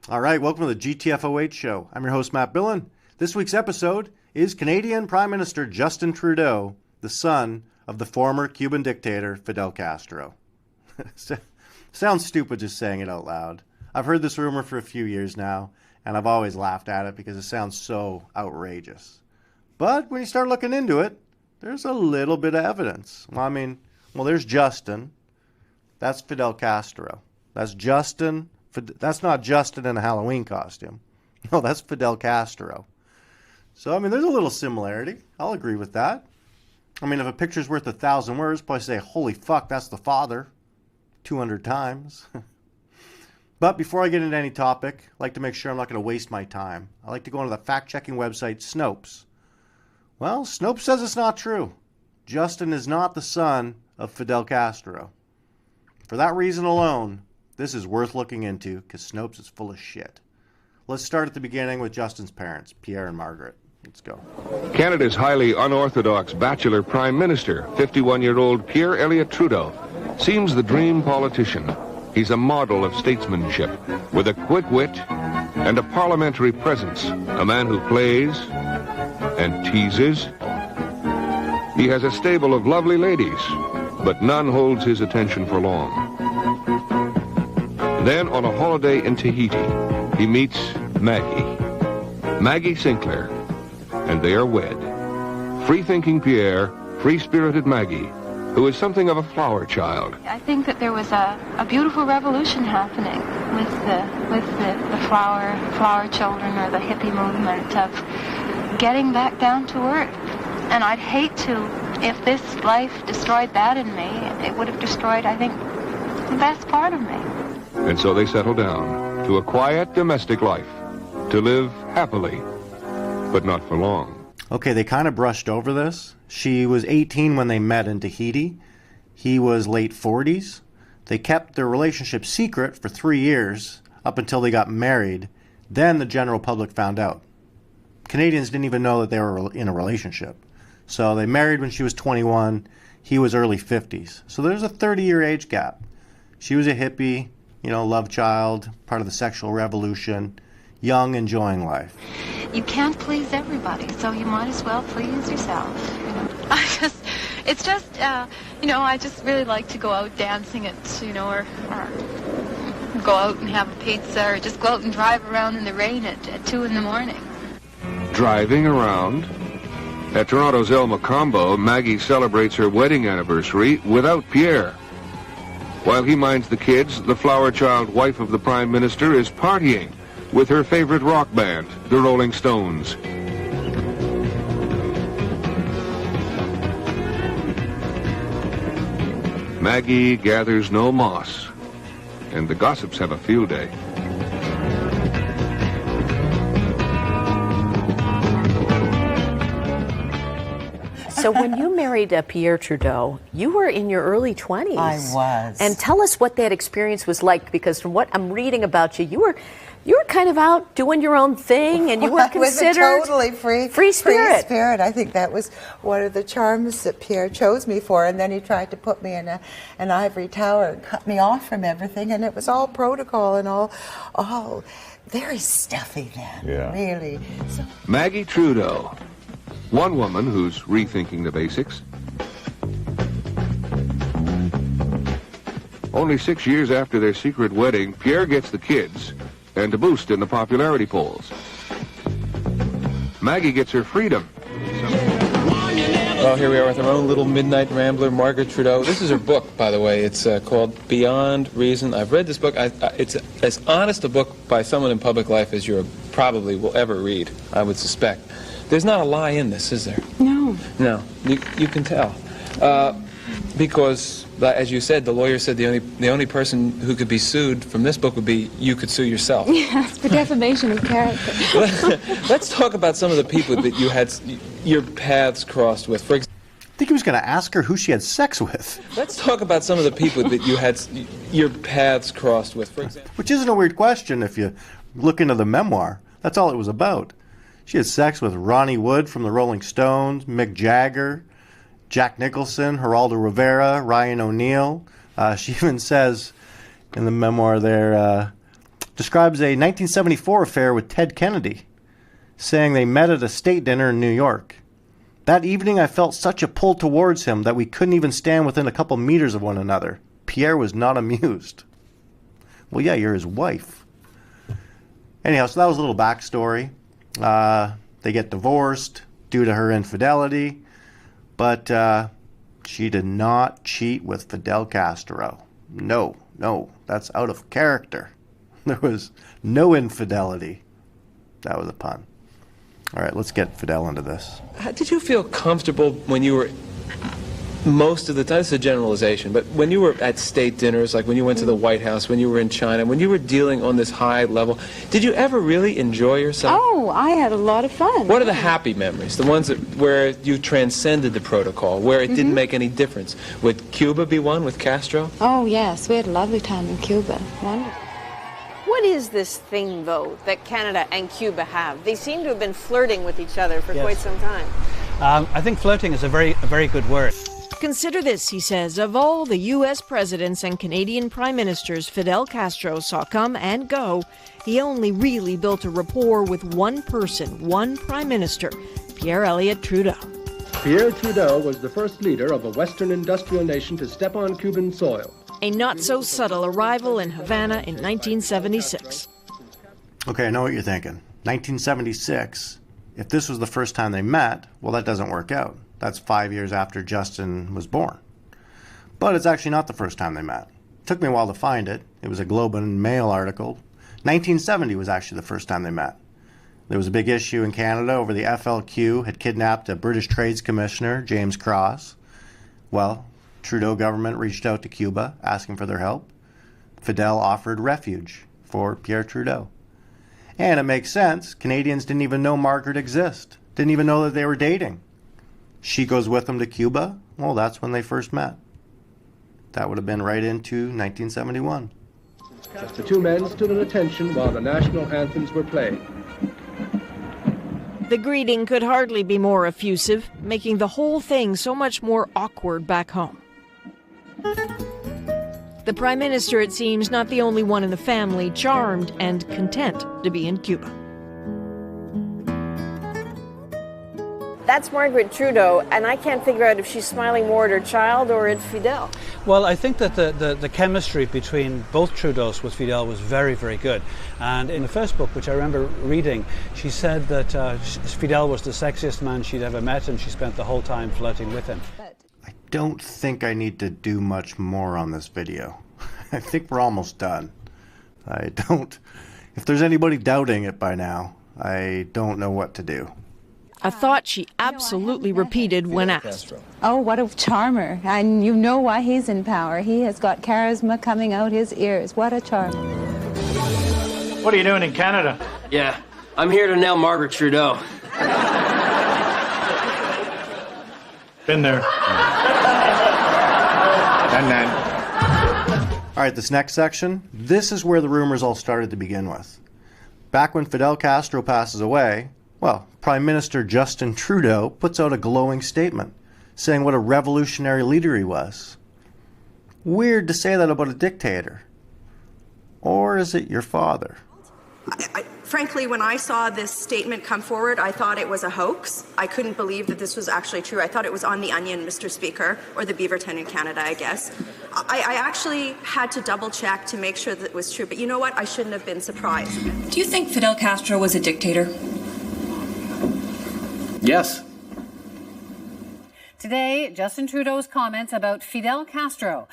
All right, welcome to the GTFOH show. I'm your host, Matt Billen. This week's episode is Canadian Prime Minister Justin Trudeau, the son of the former Cuban dictator Fidel Castro. Sounds stupid just saying it out loud. I've heard this rumor for a few years now, and I've always laughed at it because it sounds so outrageous. But when you start looking into it, there's a little bit of evidence. There's Justin. That's Fidel Castro. That's Justin. That's not Justin in a Halloween costume. No, that's Fidel Castro. So, there's a little similarity. I'll agree with that. If a picture's worth 1,000 words, probably say, holy fuck, that's the father, 200 times. But before I get into any topic, I like to make sure I'm not going to waste my time. I like to go into the fact-checking website Snopes. Well, Snopes says it's not true. Justin is not the son of Fidel Castro. For that reason alone, this is worth looking into because Snopes is full of shit. Let's start at the beginning with Justin's parents, Pierre and Margaret. Let's go. Canada's highly unorthodox bachelor prime minister, 51-year-old Pierre Elliott Trudeau, seems the dream politician. He's a model of statesmanship with a quick wit and a parliamentary presence, a man who plays and teases. He has a stable of lovely ladies, but none holds his attention for long. Then, on a holiday in Tahiti, he meets Maggie Sinclair, and they are wed. Free-thinking Pierre, free-spirited Maggie, who is something of a flower child. I think that there was a beautiful revolution happening with the flower children, or the hippie movement of getting back down to earth. And I'd hate to, if this life destroyed that in me, it would have destroyed, I think, the best part of me. And so they settle down to a quiet domestic life, to live happily, but not for long. Okay, they kind of brushed over this. She was 18 when they met in Tahiti. He was late 40s. They kept their relationship secret for 3 years, up until they got married. Then the general public found out. Canadians didn't even know that they were in a relationship. So they married when she was 21. He was early 50s. So there's a 30-year age gap. She was a hippie, love child, part of the sexual revolution, young, enjoying life. You can't please everybody, so you might as well please yourself. I just really like to go out dancing or go out and have a pizza, or just go out and drive around in the rain at 2 in the morning. Driving around? At Toronto's El Macombo, Maggie celebrates her wedding anniversary without Pierre. While he minds the kids, the flower child wife of the Prime Minister is partying with her favorite rock band, the Rolling Stones. Maggie gathers no moss, and the gossips have a field day. So when you married Pierre Trudeau, you were in your early 20s. I was. And tell us what that experience was like, because from what I'm reading about you, you were kind of out doing your own thing, and you were considered I was a totally free spirit. I think that was one of the charms that Pierre chose me for, and then he tried to put me in an ivory tower and cut me off from everything, and it was all protocol and all very stuffy then, really. So. Maggie Trudeau, one woman who's rethinking the basics. Only 6 years after their secret wedding, Pierre gets the kids and a boost in the popularity polls. Maggie gets her freedom. Well, here we are with our own little midnight rambler, Margaret Trudeau. This is her book, by the way. It's called Beyond Reason. I've read this book. It's as honest a book by someone in public life as you probably will ever read, I would suspect. There's not a lie in this, is there? No. No, you can tell. Because, as you said, the lawyer said the only person who could be sued from this book would be you could sue yourself. Yes, for defamation of character. Let's talk about some of the people that you had your paths crossed with. For example, I think he was going to ask her who she had sex with. let's talk about some of the people that you had your paths crossed with. For example, Which isn't a weird question if you look into the memoir. That's all it was about. She had sex with Ronnie Wood from the Rolling Stones, Mick Jagger, Jack Nicholson, Geraldo Rivera, Ryan O'Neal. She even says in the memoir there, describes a 1974 affair with Ted Kennedy, saying they met at a state dinner in New York. That evening I felt such a pull towards him that we couldn't even stand within a couple meters of one another. Pierre was not amused. Well, yeah, you're his wife. Anyhow, so that was a little backstory. They get divorced due to her infidelity, but she did not cheat with Fidel Castro. No, that's out of character. There was no infidelity. That was a pun. All right, let's get Fidel into this. How did you feel comfortable when you were, most of the time, it's a generalization, but when you were at state dinners, like when you went to the White House, when you were in China, when you were dealing on this high level, did you ever really enjoy yourself? Oh, I had a lot of fun. What are the happy memories, the ones where you transcended the protocol, where it didn't make any difference? Would Cuba be one with Castro? Oh, yes, we had a lovely time in Cuba. Wonderful. What is this thing, though, that Canada and Cuba have? They seem to have been flirting with each other for quite some time. I think flirting is a very good word. Consider this, he says, of all the U.S. presidents and Canadian prime ministers Fidel Castro saw come and go, he only really built a rapport with one person, one prime minister, Pierre Elliott Trudeau. Pierre Trudeau was the first leader of a Western industrial nation to step on Cuban soil. A not-so-subtle arrival in Havana in 1976. Okay, I know what you're thinking. 1976, if this was the first time they met, well, that doesn't work out. That's 5 years after Justin was born. But it's actually not the first time they met. It took me a while to find it. It was a Globe and Mail article. 1970 was actually the first time they met. There was a big issue in Canada over the FLQ had kidnapped a British Trades Commissioner, James Cross. Well, Trudeau government reached out to Cuba asking for their help. Fidel offered refuge for Pierre Trudeau. And it makes sense. Canadians didn't even know Margaret existed. Didn't even know that they were dating. She goes with him to Cuba. Well, that's when they first met. That would have been right into 1971. Just the two men stood at attention while the national anthems were played. The greeting could hardly be more effusive, making the whole thing so much more awkward back home. The Prime Minister, it seems, not the only one in the family charmed and content to be in Cuba. That's Margaret Trudeau, and I can't figure out if she's smiling more at her child or at Fidel. Well, I think that the chemistry between both Trudeaus with Fidel was very good. And in the first book, which I remember reading, she said that Fidel was the sexiest man she'd ever met, and she spent the whole time flirting with him. I don't think I need to do much more on this video. I think we're almost done. If there's anybody doubting it by now, I don't know what to do. A thought she absolutely repeated when asked. Oh, what a charmer. And you know why he's in power. He has got charisma coming out his ears. What a charmer. What are you doing in Canada? Yeah, I'm here to nail Margaret Trudeau. Been there. All right, this next section, this is where the rumors all started to begin with. Back when Fidel Castro passes away, well, Prime Minister Justin Trudeau puts out a glowing statement saying what a revolutionary leader he was. Weird to say that about a dictator. Or is it your father? Frankly, when I saw this statement come forward, I thought it was a hoax. I couldn't believe that this was actually true. I thought it was on The Onion, Mr. Speaker, or the Beaverton in Canada, I guess. I actually had to double check to make sure that it was true. But you know what? I shouldn't have been surprised. Do you think Fidel Castro was a dictator? Yes. Today, Justin Trudeau's comments about Fidel Castro.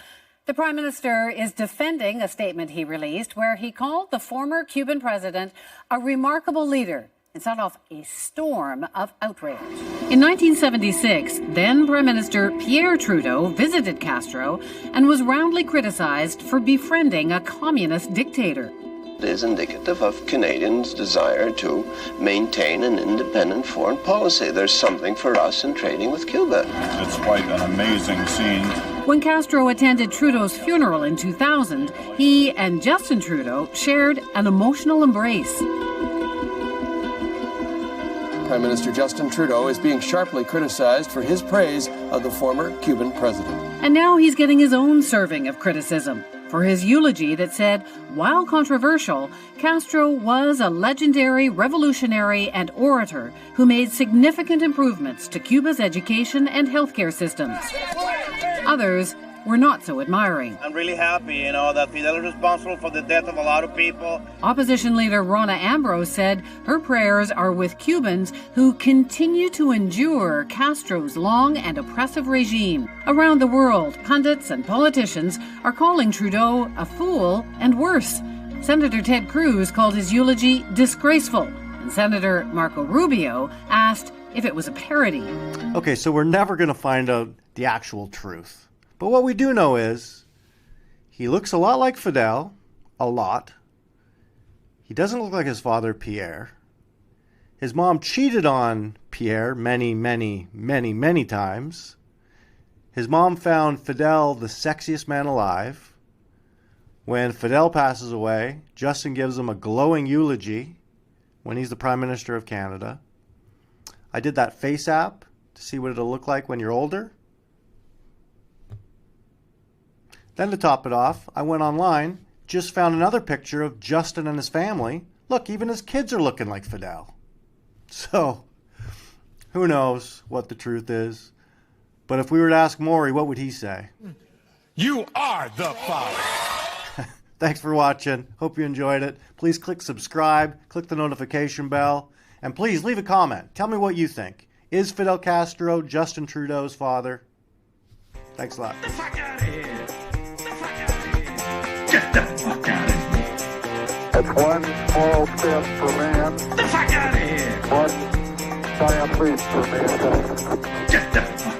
The Prime Minister is defending a statement he released where he called the former Cuban president a remarkable leader and set off a storm of outrage. In 1976, then Prime Minister Pierre Trudeau visited Castro and was roundly criticized for befriending a communist dictator. It is indicative of Canadians' desire to maintain an independent foreign policy. There's something for us in trading with Cuba. It's quite an amazing scene. When Castro attended Trudeau's funeral in 2000, he and Justin Trudeau shared an emotional embrace. Prime Minister Justin Trudeau is being sharply criticized for his praise of the former Cuban president. And now he's getting his own serving of criticism for his eulogy that said, while controversial, Castro was a legendary revolutionary and orator who made significant improvements to Cuba's education and healthcare systems. Others were not so admiring. I'm really happy, that Fidel is responsible for the death of a lot of people. Opposition leader Rona Ambrose said her prayers are with Cubans who continue to endure Castro's long and oppressive regime. Around the world, pundits and politicians are calling Trudeau a fool and worse. Senator Ted Cruz called his eulogy disgraceful, and Senator Marco Rubio asked if it was a parody. Okay, so we're never going to find out the actual truth. But what we do know is he looks a lot like Fidel, a lot. He doesn't look like his father, Pierre. His mom cheated on Pierre many, many, many, many times. His mom found Fidel the sexiest man alive. When Fidel passes away, Justin gives him a glowing eulogy when he's the Prime Minister of Canada. I did that face app to see what it'll look like when you're older. Then to top it off, I went online, just found another picture of Justin and his family. Look, even his kids are looking like Fidel. So, who knows what the truth is. But if we were to ask Maury, what would he say? You are the father. Thanks for watching. Hope you enjoyed it. Please click subscribe, click the notification bell, and please leave a comment. Tell me what you think. Is Fidel Castro Justin Trudeau's father? Thanks a lot. Get the fuck out of here. Get the fuck out of here. That's one small step for man. Get the fuck out of here. One giant leap for mankind. Get the fuck